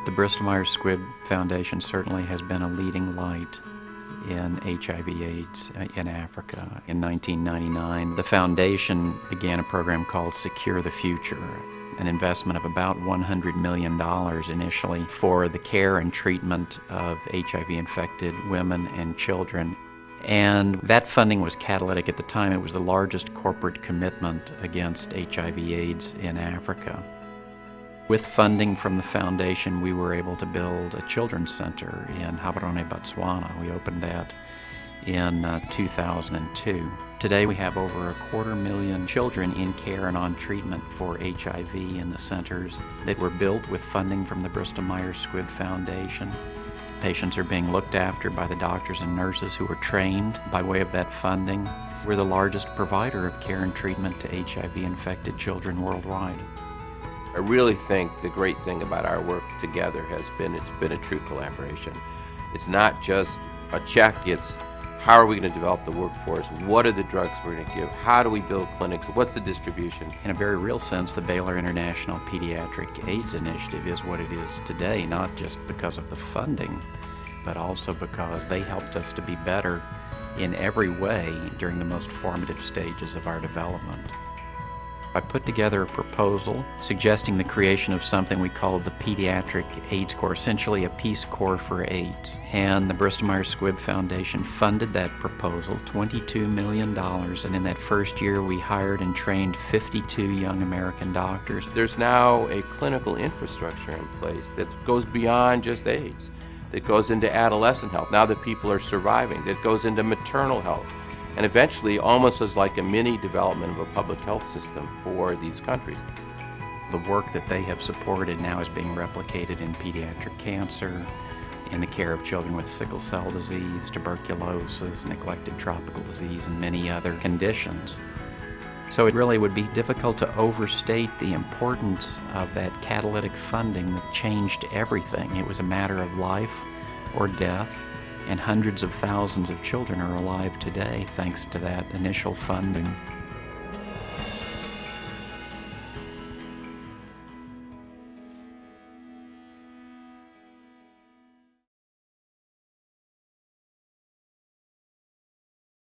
The Bristol-Myers Squibb Foundation certainly has been a leading light in HIV/AIDS in Africa. In 1999, the foundation began a program called Secure the Future, an investment of about $100 million initially for the care and treatment of HIV-infected women and children. And that funding was catalytic at the time. It was the largest corporate commitment against HIV/AIDS in Africa. With funding from the foundation, we were able to build a children's center in Gaborone, Botswana. We opened that in 2002. Today we have over 250,000 children in care and on treatment for HIV in the centers that were built with funding from the Bristol-Myers Squibb Foundation. Patients are being looked after by the doctors and nurses who are trained by way of that funding. We're the largest provider of care and treatment to HIV-infected children worldwide. I really think the great thing about our work together has been it's been a true collaboration. It's not just a check, it's how are we going to develop the workforce, what are the drugs we're going to give, how do we build clinics, what's the distribution. In a very real sense, the Baylor International Pediatric AIDS Initiative is what it is today, not just because of the funding, but also because they helped us to be better in every way during the most formative stages of our development. I put together a proposal suggesting the creation of something we called the Pediatric AIDS Corps, essentially a Peace Corps for AIDS. And the Bristol-Myers Squibb Foundation funded that proposal, $22 million, and in that first year we hired and trained 52 young American doctors. There's now a clinical infrastructure in place that goes beyond just AIDS, that goes into adolescent health, now that people are surviving, that goes into maternal health, and eventually almost as like a mini development of a public health system for these countries. The work that they have supported now is being replicated in pediatric cancer, in the care of children with sickle cell disease, tuberculosis, neglected tropical disease, and many other conditions. So it really would be difficult to overstate the importance of that catalytic funding that changed everything. It was a matter of life or death, and hundreds of thousands of children are alive today thanks to that initial funding.